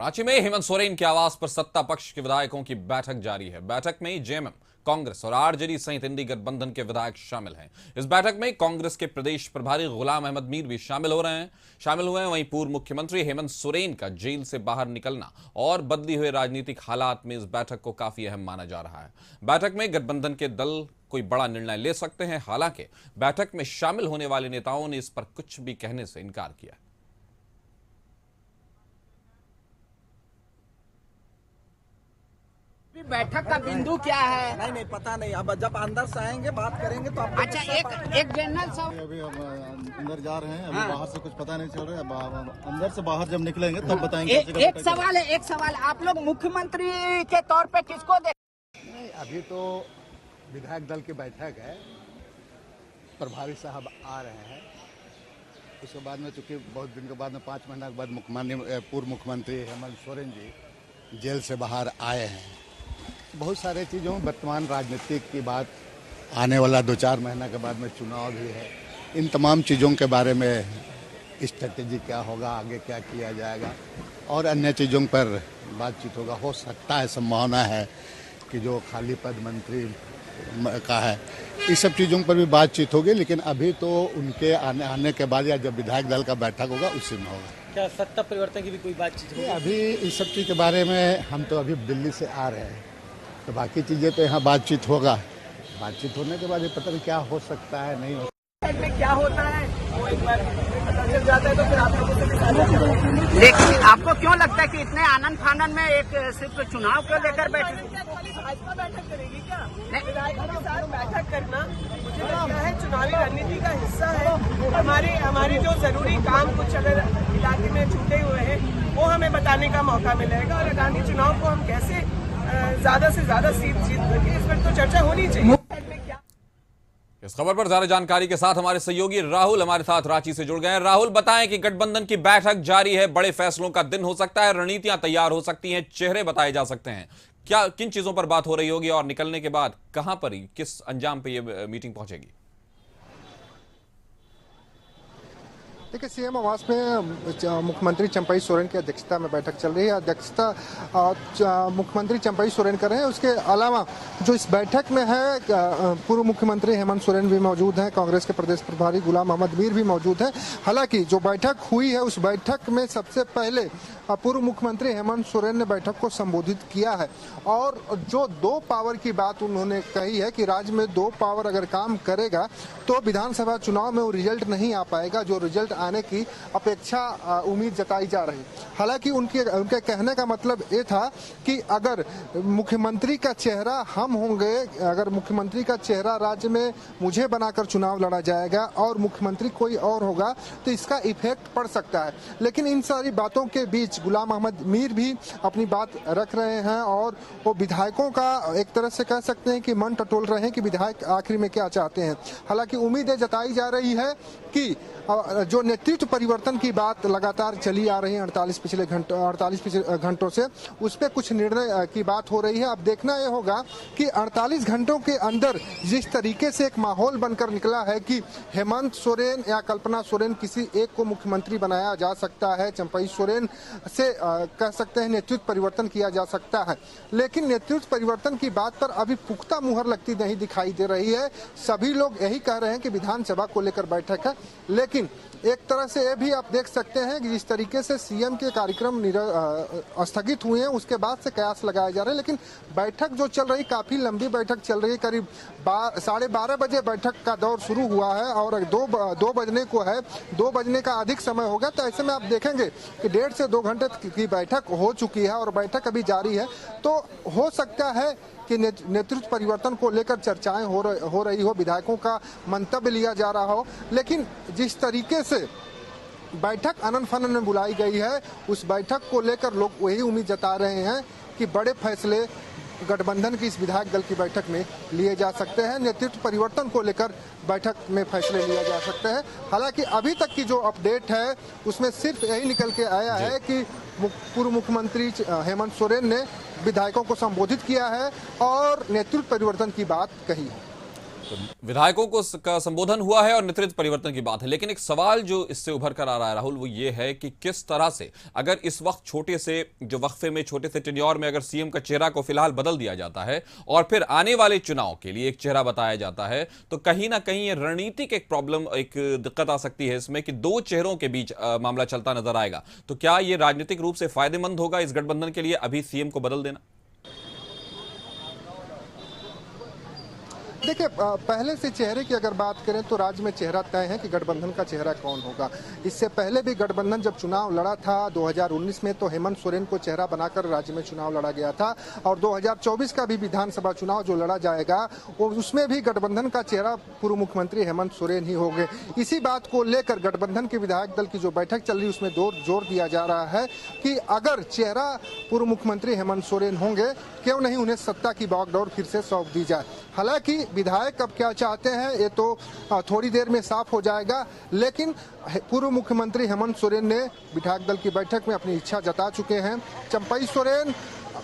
रांची में हेमंत सोरेन के आवास पर सत्ता पक्ष के विधायकों की बैठक जारी है। बैठक में जेएमएम, कांग्रेस और आरजेडी सहित इंडी गठबंधन के विधायक शामिल हैं। इस बैठक में कांग्रेस के प्रदेश प्रभारी गुलाम अहमद मीर भी शामिल हुए हैं। वहीं पूर्व मुख्यमंत्री हेमंत सोरेन का जेल से बाहर निकलना और बदली हुए राजनीतिक हालात में इस बैठक को काफी अहम माना जा रहा है। बैठक में गठबंधन के दल कोई बड़ा निर्णय ले सकते हैं। हालांकि बैठक में शामिल होने वाले नेताओं ने इस पर कुछ भी कहने से इनकार किया। बैठक का बिंदु क्या है? नहीं पता नहीं। अब जब अंदर से आएंगे बात करेंगे तो आपको अच्छा, एक जनरल साहब अभी हम अंदर जा रहे हैं। अभी बाहर से कुछ पता नहीं चल रहा है। अंदर से बाहर जब निकलेंगे तब बताएंगे। एक सवाल है, आप लोग मुख्यमंत्री के तौर पे किसको देख? नहीं, अभी तो विधायक दल की बैठक है, प्रभारी साहब आ रहे हैं। उसके बाद में चूंकि बहुत दिन के बाद में 5 महीना के बाद पूर्व मुख्यमंत्री हेमंत सोरेन जी जेल से बाहर आए हैं। बहुत सारे चीज़ों में वर्तमान राजनीतिक की बात, आने वाला 2-4 महीना के बाद में चुनाव भी है। इन तमाम चीज़ों के बारे में स्ट्रेटेजी क्या होगा, आगे क्या किया जाएगा और अन्य चीज़ों पर बातचीत होगा। हो सकता है, संभावना है कि जो खाली पद मंत्री का है, इस सब चीज़ों पर भी बातचीत होगी। लेकिन अभी तो उनके आने के बाद या जब विधायक दल का बैठक होगा उसी में होगा। क्या सत्ता परिवर्तन की भी कोई बातचीत होगी? अभी इस सब चीज़ के बारे में हम तो अभी दिल्ली से आ रहे हैं, तो बाकी चीज़ें तो यहाँ बातचीत होगा। बातचीत होने के बाद ये पता नहीं क्या हो सकता है, नहीं हो सकता में क्या होता है वो एक बार पता चल जाता है तो फिर आप लोगों से। लेकिन आपको क्यों लगता है कि इतने आनंद फानंद में एक सिर्फ चुनाव को लेकर बैठे? भाजपा बैठक करेगी क्या? विधायकों के साथ बैठक करना मुझे लगता है चुनावी रणनीति का हिस्सा है। हमारे जो जरूरी काम कुछ अगर इलाके में छूटे हुए हैं वो हमें बताने का मौका मिलेगा और आगामी चुनाव को हम कैसे ज्यादा से ज्यादा सीट जीत सके, इस पर तो चर्चा होनी चाहिए। इस खबर पर ज्यादा जानकारी के साथ हमारे सहयोगी राहुल हमारे साथ रांची से जुड़ गए हैं। राहुल, बताएं कि गठबंधन की बैठक जारी है, बड़े फैसलों का दिन हो सकता है, रणनीतियां तैयार हो सकती हैं, चेहरे बताए जा सकते हैं। क्या किन चीजों पर बात हो रही होगी और निकलने के बाद कहां पर ही किस अंजाम पे ये मीटिंग पहुंचेगी? देखिए, सीएम आवास में मुख्यमंत्री चंपाई सोरेन की अध्यक्षता में बैठक चल रही है। अध्यक्षता मुख्यमंत्री चंपाई सोरेन कर रहे हैं। उसके अलावा जो इस बैठक में है, पूर्व मुख्यमंत्री हेमंत सोरेन भी मौजूद हैं, कांग्रेस के प्रदेश प्रभारी गुलाम अहमद मीर भी मौजूद हैं। हालांकि जो बैठक हुई है उस बैठक में सबसे पहले पूर्व मुख्यमंत्री हेमंत सोरेन ने बैठक को संबोधित किया है और जो 2 पावर की बात उन्होंने कही है कि राज्य में 2 पावर अगर काम करेगा तो विधानसभा चुनाव में वो रिजल्ट नहीं आ पाएगा, जो रिजल्ट आने की अपेक्षा उम्मीद जताई जा रही। हालांकि उनके कहने का मतलब ये था कि अगर मुख्यमंत्री का चेहरा हम होंगे, अगर मुख्यमंत्री का चेहरा राज्य में मुझे बनाकर चुनाव लड़ा जाएगा और मुख्यमंत्री कोई और होगा तो इसका इफेक्ट पड़ सकता है। लेकिन इन सारी बातों के बीच गुलाम अहमद मीर भी अपनी बात रख रहे हैं और वो विधायकों का एक तरह से कह सकते हैं कि मन टटोल रहे हैं कि विधायक आखिर में क्या चाहते हैं। हालांकि उम्मीदें जताई जा रही है कि जो नेतृत्व परिवर्तन की बात लगातार चली आ रही है 48 पिछले घंटों से, उस पर कुछ निर्णय की बात हो रही है। अब देखना यह होगा कि 48 घंटों के अंदर जिस तरीके से एक माहौल बनकर निकला है कि हेमंत सोरेन या कल्पना सोरेन किसी एक को मुख्यमंत्री बनाया जा सकता है, चंपाई सोरेन से कह सकते हैं नेतृत्व परिवर्तन किया जा सकता है। लेकिन नेतृत्व परिवर्तन की बात पर अभी पुख्ता मुहर लगती नहीं दिखाई दे रही है। सभी लोग यही कह रहे हैं कि विधानसभा को लेकर बैठक है। लेकिन एक तरह से ये भी आप देख सकते हैं कि जिस तरीके से सीएम के कार्यक्रम स्थगित हुए हैं उसके बाद से कयास लगाए जा रहे हैं। लेकिन बैठक जो चल रही, काफी लंबी बैठक चल रही है। करीब 12:30 बजे बैठक का दौर शुरू हुआ है और 2 बजने को है, 2 बजने का अधिक समय होगा। तो ऐसे में आप देखेंगे कि 1.5 से 2 घंटे की बैठक हो चुकी है और बैठक अभी जारी है। तो हो सकता है कि नेतृत्व परिवर्तन को लेकर चर्चाएं हो रही हो, विधायकों का मंतव्य लिया जा रहा हो। लेकिन जिस तरीके से बैठक आनंद फानंद में बुलाई गई है, उस बैठक को लेकर लोग वही उम्मीद जता रहे हैं कि बड़े फैसले गठबंधन की इस विधायक दल की बैठक में लिए जा सकते हैं। नेतृत्व परिवर्तन को लेकर बैठक में फैसले लिए जा सकते हैं। हालांकि अभी तक की जो अपडेट है उसमें सिर्फ यही निकल के आया है कि पूर्व मुख्यमंत्री हेमंत सोरेन ने विधायकों को संबोधित किया है और नेतृत्व परिवर्तन की बात कही है। तो विधायकों को का संबोधन हुआ है और नेतृत्व परिवर्तन की बात है, लेकिन एक सवाल जो इससे उभर कर आ रहा है राहुल, वो ये है कि किस तरह से अगर इस वक्त छोटे से जो वक्फे में, छोटे से टेन्योर में अगर सीएम का चेहरा को फिलहाल बदल दिया जाता है और फिर आने वाले चुनाव के लिए एक चेहरा बताया जाता है, तो कहीं ना कहीं ये रणनीतिक एक प्रॉब्लम, एक दिक्कत आ सकती है इसमें कि दो चेहरों के बीच मामला चलता नजर आएगा। तो क्या ये राजनीतिक रूप से फायदेमंद होगा इस गठबंधन के लिए अभी सीएम को बदल देना? देखिए, पहले से चेहरे की अगर बात करें तो राज्य में चेहरा तय है कि गठबंधन का चेहरा कौन होगा। इससे पहले भी गठबंधन जब चुनाव लड़ा था 2019 में, तो हेमंत सोरेन को चेहरा बनाकर राज्य में चुनाव लड़ा गया था और 2024 का भी विधानसभा चुनाव जो लड़ा जाएगा वो उसमें भी गठबंधन का चेहरा पूर्व मुख्यमंत्री हेमंत सोरेन ही होंगे। इसी बात को लेकर गठबंधन के विधायक दल की जो बैठक चल रही उसमें जोर दिया जा रहा है कि अगर चेहरा पूर्व मुख्यमंत्री हेमंत सोरेन होंगे, क्यों नहीं उन्हें सत्ता की बागडोर फिर से सौंप दी जाए। हालांकि विधायक अब क्या चाहते हैं ये तो थोड़ी देर में साफ हो जाएगा, लेकिन पूर्व मुख्यमंत्री हेमंत सोरेन ने विधायक दल की बैठक में अपनी इच्छा जता चुके हैं। चंपई सोरेन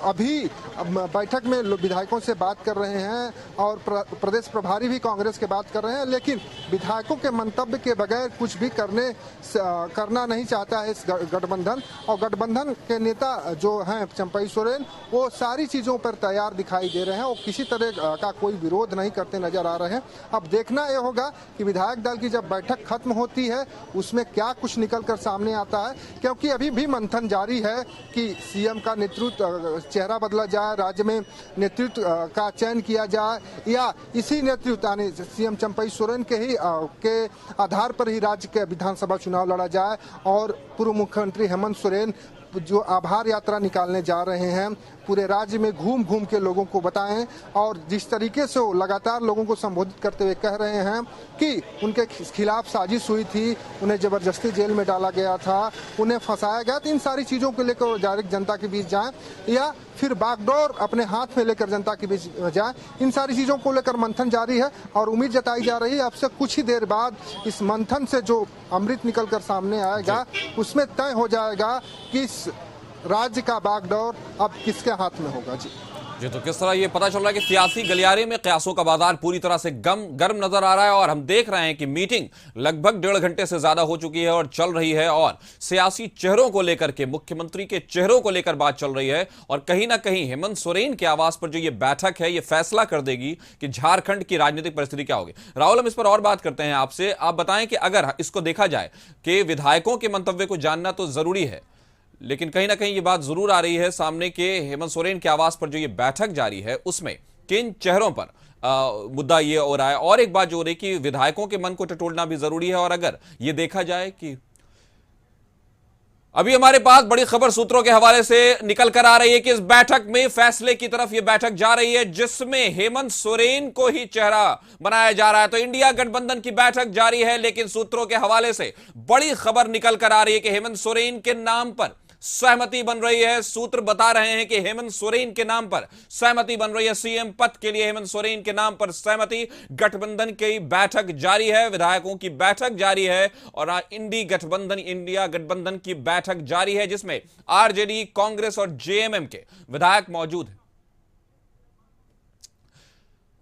अभी बैठक में विधायकों से बात कर रहे हैं और प्रदेश प्रभारी भी कांग्रेस के बात कर रहे हैं, लेकिन विधायकों के मंतव्य के बगैर कुछ भी करना नहीं चाहता है इस गठबंधन। और गठबंधन के नेता जो हैं चंपई सोरेन, वो सारी चीज़ों पर तैयार दिखाई दे रहे हैं, वो किसी तरह का कोई विरोध नहीं करते नजर आ रहे हैं। अब देखना यह होगा कि विधायक दल की जब बैठक खत्म होती है उसमें क्या कुछ निकल कर सामने आता है, क्योंकि अभी भी मंथन जारी है कि सीएम का नेतृत्व चेहरा बदला जाए, राज्य में नेतृत्व का चयन किया जाए या इसी नेतृत्व यानी सीएम चंपई सोरेन के आधार पर ही राज्य के विधानसभा चुनाव लड़ा जाए और पूर्व मुख्यमंत्री हेमंत सोरेन जो आभार यात्रा निकालने जा रहे हैं पूरे राज्य में घूम घूम के लोगों को बताएं और जिस तरीके से वो लगातार लोगों को संबोधित करते हुए कह रहे हैं कि उनके खिलाफ साजिश हुई थी, उन्हें जबरदस्ती जेल में डाला गया था, उन्हें फंसाया गया, तो इन सारी चीज़ों को लेकर वो डायरेक्ट जनता के बीच जाएं या फिर बागडोर अपने हाथ में लेकर जनता के बीच जाएं। इन सारी चीज़ों को लेकर मंथन जारी है और उम्मीद जताई जा रही है अब से कुछ ही देर बाद इस मंथन से जो अमृत निकल कर सामने आएगा उसमें तय हो जाएगा कि इस राज्य का बागडोर अब किसके हाथ में होगा। जी, तो किस तरह ये पता चल रहा है कि सियासी गलियारे में कयासों का बाजार पूरी तरह से गर्म नजर आ रहा है और हम देख रहे हैं कि मीटिंग लगभग 1.5 घंटे से ज्यादा हो चुकी है और चल रही है और सियासी चेहरों को लेकर के, मुख्यमंत्री के चेहरों को लेकर बात चल रही है और कहीं ना कहीं हेमंत सोरेन के आवास पर जो ये बैठक है ये फैसला कर देगी कि झारखंड की राजनीतिक परिस्थिति क्या होगी। राहुल, हम इस पर और बात करते हैं आपसे। आप बताएं कि अगर इसको देखा जाए कि विधायकों के मंतव्य को जानना तो जरूरी है, लेकिन कहीं ना कहीं ये बात जरूर आ रही है सामने के हेमंत सोरेन के आवास पर जो ये बैठक जारी है उसमें किन चेहरों पर मुद्दा ये हो रहा है और एक बात जो हो रही है कि विधायकों के मन को टटोलना भी जरूरी है। और अगर ये देखा जाए कि अभी हमारे पास बड़ी खबर सूत्रों के हवाले से निकल कर आ रही है कि इस बैठक में फैसले की तरफ ये बैठक जा रही है जिसमें हेमंत सोरेन को ही चेहरा बनाया जा रहा है। तो इंडिया गठबंधन की बैठक जारी है, लेकिन सूत्रों के हवाले से बड़ी खबर निकल कर आ रही है कि हेमंत सोरेन के नाम पर सहमति बन रही है। सूत्र बता रहे हैं कि हेमंत सोरेन के नाम पर सहमति बन रही है, सीएम पद के लिए हेमंत सोरेन के नाम पर सहमति। गठबंधन की बैठक जारी है, विधायकों की बैठक जारी है और इंडिया गठबंधन की बैठक जारी है जिसमें आरजेडी, कांग्रेस और जेएमएम के विधायक मौजूद हैं।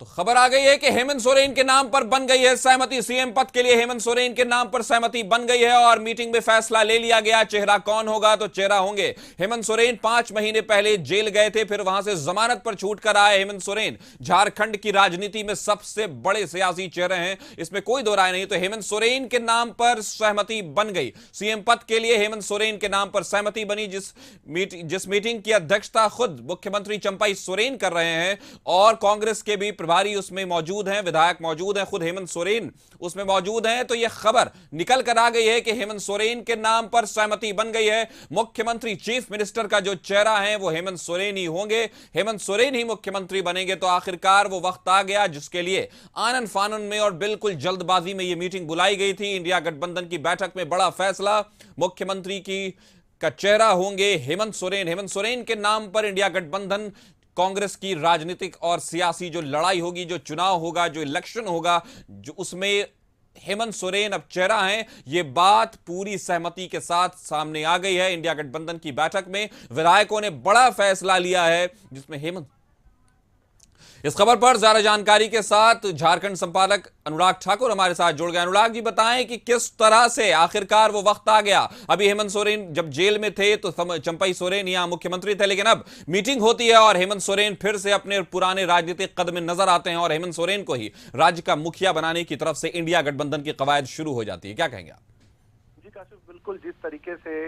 तो खबर आ गई है कि हेमंत सोरेन के नाम पर बन गई है सहमति, सीएम पद के लिए हेमंत सोरेन के नाम पर सहमति बन गई है और मीटिंग में फैसला ले लिया गया। चेहरा कौन होगा? तो चेहरा होंगे हेमंत सोरेन। 5 महीने पहले जेल गए थे, फिर वहां से जमानत पर छूट कर आए हेमंत सोरेन। झारखंड की राजनीति में सबसे बड़े सियासी चेहरे हैं, इसमें कोई दो राय नहीं। तो हेमंत सोरेन के नाम पर सहमति बन गई, सीएम पद के लिए हेमंत सोरेन के नाम पर सहमति बनी। जिस मीटिंग की अध्यक्षता खुद मुख्यमंत्री चंपई सोरेन कर रहे हैं और कांग्रेस के भी प्रभारी उसमें मौजूद हैं, विधायक मौजूद हैं, खुद हेमंत सोरेन उसमें मौजूद हैं। तो यह खबर निकल कर आ गई है कि हेमंत सोरेन के नाम पर सहमति बन गई है। मुख्यमंत्री, चीफ मिनिस्टर का जो चेहरा है वो हेमंत सोरेन ही होंगे, हेमंत सोरेन ही मुख्यमंत्री बनेंगे। तो आखिरकार वो वक्त आ गया जिसके लिए आनन फानन में और बिल्कुल जल्दबाजी में यह मीटिंग बुलाई गई थी। इंडिया गठबंधन की बैठक में बड़ा फैसला, मुख्यमंत्री का चेहरा होंगे हेमंत सोरेन। हेमंत सोरेन के नाम पर इंडिया गठबंधन, कांग्रेस की राजनीतिक और सियासी जो लड़ाई होगी, जो चुनाव होगा, जो इलेक्शन होगा, जो उसमें हेमंत सोरेन अब चेहरा हैं। ये बात पूरी सहमति के साथ सामने आ गई है। इंडिया गठबंधन की बैठक में विधायकों ने बड़ा फैसला लिया है जिसमें इस खबर पर ज्यादा जानकारी के साथ झारखंड संपादक अनुराग ठाकुर हमारे साथ जुड़ गए। अनुराग जी, बताएं कि किस तरह से आखिरकार वो वक्त आ गया। अभी हेमंत सोरेन जब जेल में थे तो चंपई सोरेन यहां मुख्यमंत्री थे, लेकिन अब मीटिंग होती है और हेमंत सोरेन फिर से अपने पुराने राजनीतिक कद में नजर आते हैं और हेमंत सोरेन को ही राज्य का मुखिया बनाने की तरफ से इंडिया गठबंधन की कवायद शुरू हो जाती है। क्या कहेंगे आप? जी काशिफ, बिल्कुल जिस तरीके से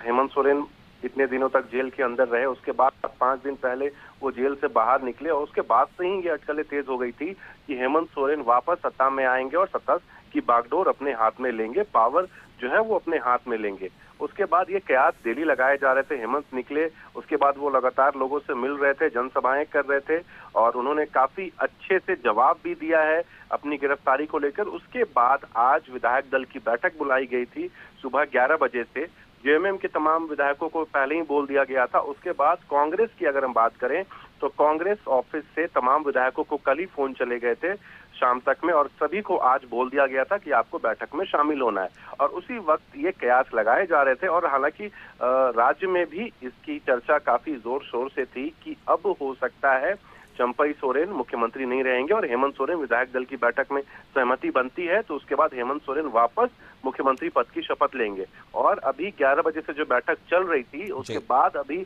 हेमंत सोरेन इतने दिनों तक जेल के अंदर रहे, उसके बाद 5 दिन पहले वो जेल से बाहर निकले और उसके बाद से ही ये अटकलें तेज हो गई थी कि हेमंत सोरेन वापस सत्ता में आएंगे और सत्ता की बागडोर अपने हाथ में लेंगे, पावर जो है वो अपने हाथ में लेंगे। उसके बाद ये कयास डेली लगाए जा रहे थे। हेमंत निकले, उसके बाद वो लगातार लोगों से मिल रहे थे, जनसभाएं कर रहे थे और उन्होंने काफी अच्छे से जवाब भी दिया है अपनी गिरफ्तारी को लेकर। उसके बाद आज विधायक दल की बैठक बुलाई गई थी सुबह 11 बजे से। जेएमएम के तमाम विधायकों को पहले ही बोल दिया गया था। उसके बाद कांग्रेस की अगर हम बात करें तो कांग्रेस ऑफिस से तमाम विधायकों को कल ही फोन चले गए थे शाम तक में और सभी को आज बोल दिया गया था कि आपको बैठक में शामिल होना है। और उसी वक्त ये कयास लगाए जा रहे थे और हालांकि राज्य में भी इसकी चर्चा काफी जोर शोर से थी कि अब हो सकता है चंपई सोरेन मुख्यमंत्री नहीं रहेंगे और हेमंत सोरेन विधायक दल की बैठक में सहमति बनती है तो उसके बाद हेमंत सोरेन वापस मुख्यमंत्री पद की शपथ लेंगे। और अभी 11 बजे से जो बैठक चल रही थी उसके बाद अभी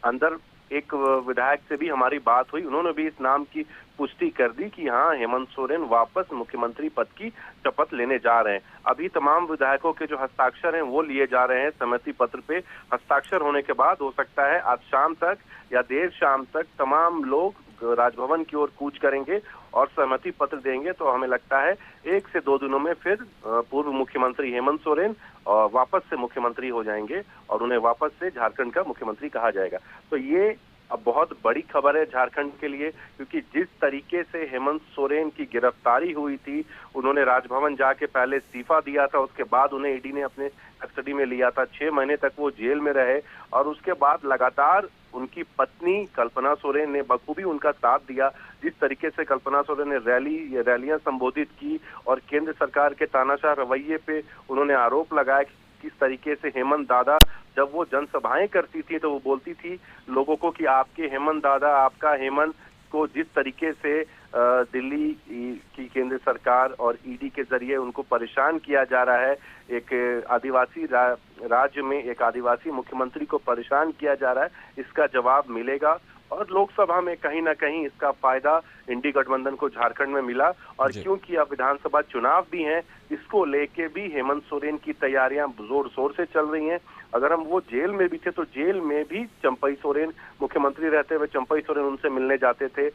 अंदर एक विधायक से भी हमारी बात हुई, उन्होंने भी इस नाम की पुष्टि कर दी कि हाँ, हेमंत सोरेन वापस मुख्यमंत्री पद की शपथ लेने जा रहे हैं। अभी तमाम विधायकों के जो हस्ताक्षर हैं वो लिए जा रहे हैं सहमति पत्र पे। हस्ताक्षर होने के बाद हो सकता है आज शाम तक या देर शाम तक तमाम लोग राजभवन की ओर कूच करेंगे और सहमति पत्र देंगे। तो हमें लगता है 1 से 2 दिनों में फिर पूर्व मुख्यमंत्री हेमंत सोरेन वापस से मुख्यमंत्री हो जाएंगे और उन्हें वापस से झारखंड का मुख्यमंत्री कहा जाएगा। तो ये अब बहुत बड़ी खबर है झारखंड के लिए, क्योंकि जिस तरीके से हेमंत सोरेन की गिरफ्तारी हुई थी, उन्होंने राजभवन जाके पहले इस्तीफा दिया था, उसके बाद उन्हें ईडी ने अपने कस्टडी में लिया था, 6 महीने तक वो जेल में रहे और उसके बाद लगातार उनकी पत्नी कल्पना सोरेन ने बखूबी उनका साथ दिया। जिस तरीके से कल्पना सोरेन ने रैलियां संबोधित की और केंद्र सरकार के तानाशाह रवैये पे उन्होंने आरोप लगाया कि किस तरीके से हेमंत दादा जब वो जनसभाएं करती थी तो वो बोलती थी लोगों को कि आपके हेमंत दादा, आपका हेमंत को जिस तरीके से दिल्ली की केंद्र सरकार और ईडी के जरिए उनको परेशान किया जा रहा है, एक आदिवासी राज्य में एक आदिवासी मुख्यमंत्री को परेशान किया जा रहा है, इसका जवाब मिलेगा। और लोकसभा में कहीं ना कहीं इसका फायदा इंडी गठबंधन को झारखंड में मिला। और क्योंकि अब विधानसभा चुनाव भी हैं, इसको लेके भी हेमंत सोरेन की तैयारियां जोर शोर से चल रही हैं। अगर हम वो जेल में भी थे तो जेल में भी चंपई सोरेन मुख्यमंत्री रहते हुए चंपई सोरेन उनसे मिलने जाते थे,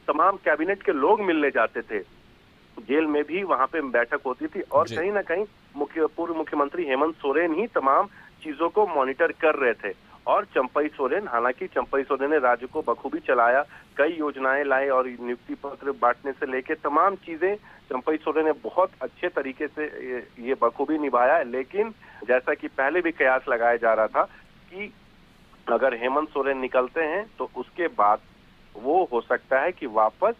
तमाम कैबिनेट के लोग मिलने जाते थे, जेल में भी वहां पे बैठक होती थी और कहीं ना कहीं पूर्व मुख्यमंत्री हेमंत सोरेन ही तमाम चीजों को मॉनिटर कर रहे थे। और चंपई सोरेन, हालांकि चंपई सोरेन ने राज्य को बखूबी चलाया, कई योजनाएं लाए और नियुक्ति पत्र बांटने से लेके तमाम चीजें चंपई सोरेन ने बहुत अच्छे तरीके से ये बखूबी निभाया। लेकिन जैसा कि पहले भी कयास लगाया जा रहा था कि अगर हेमंत सोरेन निकलते हैं तो उसके बाद वो हो सकता है कि वापस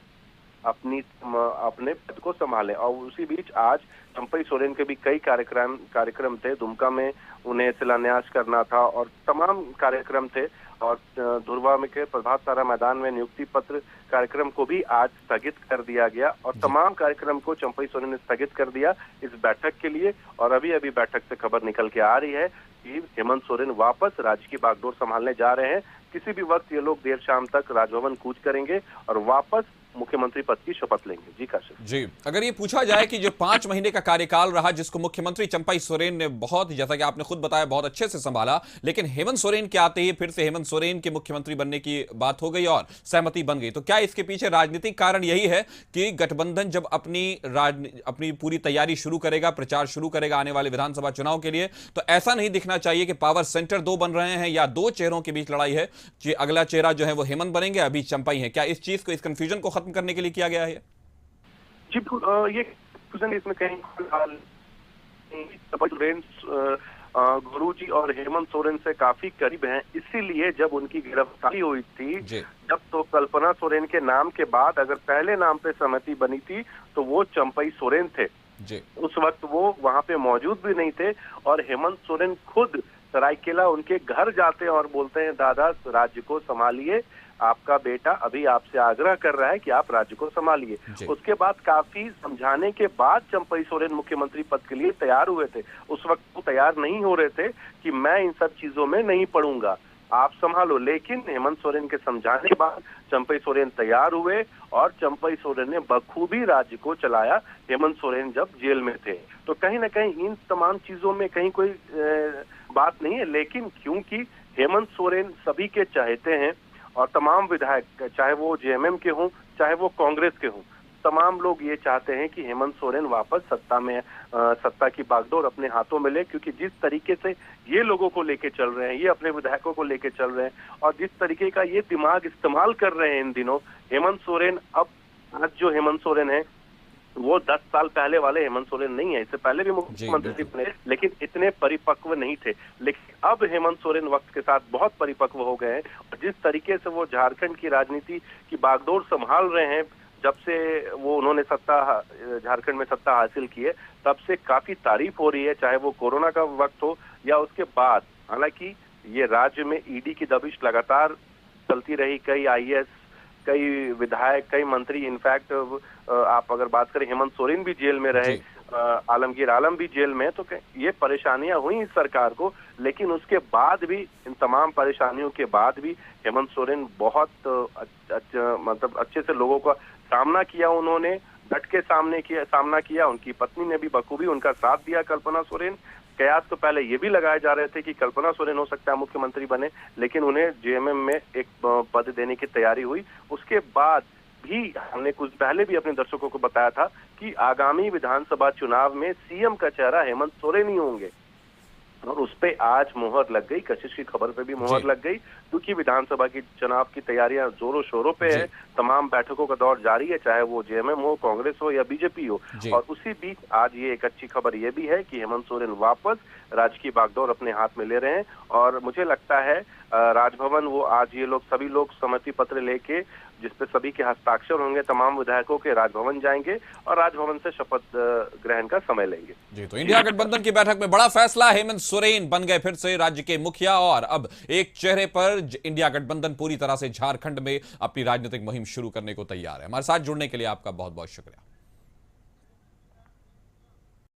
अपने पद को संभालें। और उसी बीच आज चंपई सोरेन के भी कई कार्यक्रम थे। दुमका में उन्हें शिलान्यास करना था और तमाम कार्यक्रम थे और धुरवा में के प्रभात तारा मैदान में नियुक्ति पत्र कार्यक्रम को भी आज स्थगित कर दिया गया और तमाम कार्यक्रम को चंपई सोरेन ने स्थगित कर दिया इस बैठक के लिए। और अभी बैठक से खबर निकल के आ रही है कि हेमंत सोरेन वापस राज्य की बागडोर संभालने जा रहे हैं। किसी भी वक्त ये लोग देर शाम तक राजभवन कूच करेंगे और वापस मुख्यमंत्री पद की शपथ लेंगे। जी काशिफ जी, अगर ये पूछा जाए कि जो 5 महीने का कार्यकाल रहा जिसको मुख्यमंत्री चंपई सोरेन ने बहुत, जैसा कि आपने खुद बताया, बहुत अच्छे से संभाला, लेकिन हेमंत सोरेन के आते ही फिर से हेमंत सोरेन के मुख्यमंत्री बनने की बात हो गई और सहमति बन गई, तो क्या इसके पीछे राजनीतिक कारण यही है कि गठबंधन जब अपनी पूरी तैयारी शुरू करेगा, प्रचार शुरू करेगा आने वाले विधानसभा चुनाव के लिए, तो ऐसा नहीं दिखना चाहिए कि पावर सेंटर 2 बन रहे हैं या 2 चेहरों के बीच लड़ाई है कि अगला चेहरा जो है वो हेमंत बनेंगे, अभी चंपई है। क्या इस चीज को, इस कंफ्यूजन को खत्म करने के लिए किया गया है? जी बिल्कुल, ये कंफ्यूजन इसमें कहीं गुरु जी और हेमंत सोरेन से काफी करीब हैं, इसीलिए जब उनकी गिरफ्तारी हुई थी, जब तो कल्पना सोरेन के नाम के बाद अगर पहले नाम पे सहमति बनी थी तो वो चंपई सोरेन थे। उस वक्त वो वहां पे मौजूद भी नहीं थे और हेमंत सोरेन खुद सरायकेला उनके घर जाते हैं और बोलते हैं दादा राज्य को संभालिए, आपका बेटा अभी आपसे आग्रह कर रहा है कि आप राज्य को संभालिए। उसके बाद काफी समझाने के बाद चंपई सोरेन मुख्यमंत्री पद के लिए तैयार हुए थे। उस वक्त वो तैयार नहीं हो रहे थे कि मैं इन सब चीजों में नहीं पड़ूंगा, आप संभालो। लेकिन हेमंत सोरेन के समझाने के बाद चंपई सोरेन तैयार हुए और चंपई सोरेन ने बखूबी राज्य को चलाया, हेमंत सोरेन जब जेल में थे। तो कहीं ना कहीं इन तमाम चीजों में कहीं कोई बात नहीं है, लेकिन क्योंकि हेमंत सोरेन सभी के चाहते हैं और तमाम विधायक, चाहे वो जेएमएम के हों चाहे वो कांग्रेस के हों, तमाम लोग ये चाहते हैं कि हेमंत सोरेन वापस सत्ता की बागडोर अपने हाथों में ले, क्योंकि जिस तरीके से ये लोगों को लेके चल रहे हैं, ये अपने विधायकों को लेके चल रहे हैं और जिस तरीके का ये दिमाग इस्तेमाल कर रहे हैं इन दिनों, हेमंत सोरेन आज जो हेमंत सोरेन है वो 10 साल पहले वाले हेमंत सोरेन नहीं है। इससे पहले भी मुख्यमंत्री बने लेकिन इतने परिपक्व नहीं थे, लेकिन अब हेमंत सोरेन वक्त के साथ बहुत परिपक्व हो गए हैं और जिस तरीके से वो झारखंड की राजनीति की बागडोर संभाल रहे हैं, जब से वो उन्होंने झारखंड में सत्ता हासिल की है, तब से काफी तारीफ हो रही है, चाहे वो कोरोना का वक्त हो या उसके बाद। हालांकि ये राज्य में ईडी की दबिश लगातार चलती रही, कई आईएएस, कई विधायक, कई मंत्री, इनफैक्ट आप अगर बात करें हेमंत सोरेन भी जेल में रहे, आलमगीर आलम भी जेल में, तो ये परेशानियां हुई इस सरकार को। लेकिन उसके बाद भी, इन तमाम परेशानियों के बाद भी हेमंत सोरेन बहुत मतलब अच्छे से लोगों का सामना किया, उन्होंने डट के सामना किया। उनकी पत्नी ने भी बखूबी उनका साथ दिया, कल्पना सोरेन। कयास तो पहले ये भी लगाए जा रहे थे कि कल्पना सोरेन हो सकता है मुख्यमंत्री बने, लेकिन उन्हें जेएमएम में एक पद देने की तैयारी हुई। उसके बाद भी हमने कुछ पहले भी अपने दर्शकों को बताया था कि आगामी विधानसभा चुनाव में सीएम का चेहरा हेमंत सोरेन ही होंगे और उस पे आज मोहर लग गई। कशिश की खबर पे भी मोहर लग गई, क्योंकि विधानसभा की चुनाव की तैयारियां जोरों शोरों पे है। तमाम बैठकों का दौर जारी है, चाहे वो जेएमएम हो, कांग्रेस हो या बीजेपी हो। और उसी बीच आज ये एक अच्छी खबर ये भी है कि हेमंत सोरेन वापस राज्य की बागडोर अपने हाथ में ले रहे हैं और मुझे लगता है राजभवन वो आज ये लोग सभी लोग सहमति पत्र लेके, जिसपे सभी के हस्ताक्षर होंगे, तमाम विधायकों के राजभवन जाएंगे और राजभवन से शपथ ग्रहण का समय लेंगे। जी, तो इंडिया गठबंधन की बैठक में बड़ा फैसला, हेमंत सोरेन बन गए फिर से राज्य के मुखिया और अब एक चेहरे पर इंडिया गठबंधन पूरी तरह से झारखंड में अपनी राजनीतिक मुहिम शुरू करने को तैयार है। हमारे साथ जुड़ने के लिए आपका बहुत बहुत शुक्रिया।